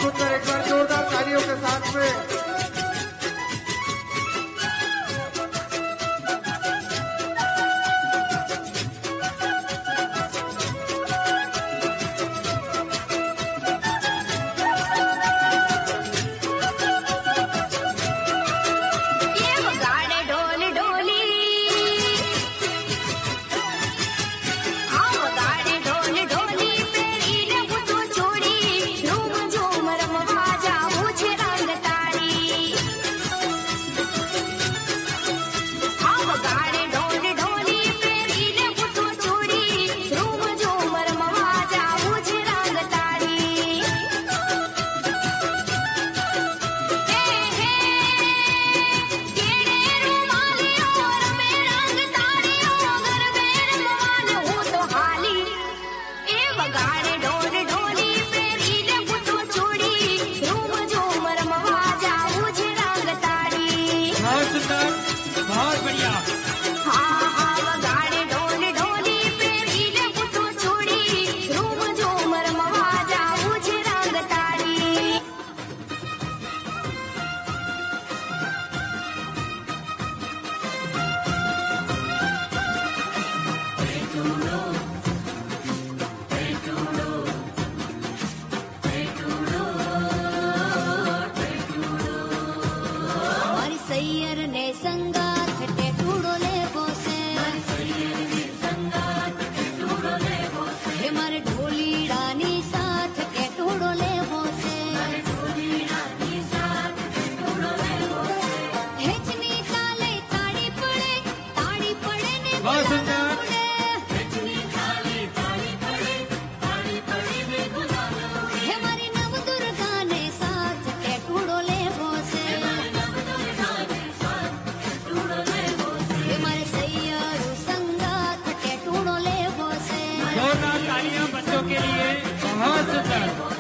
सुंदर, एक बार जोरदार तालियों के साथ में। बहुत बढ़िया। सैयर ने संगाथ टेटूड़ो ले बोसे, हे मारे ढोलीड़ा नी साथ टेटूड़ो ले बोसे, हेचनी ताले ताड़ी पड़े ने बहुत सुंदर। हे मारी नव दुर्गा ने साथ टेटूड़ो ले बोसे, जोरदार तालियां बच्चों के लिए। बहुत सुंदर।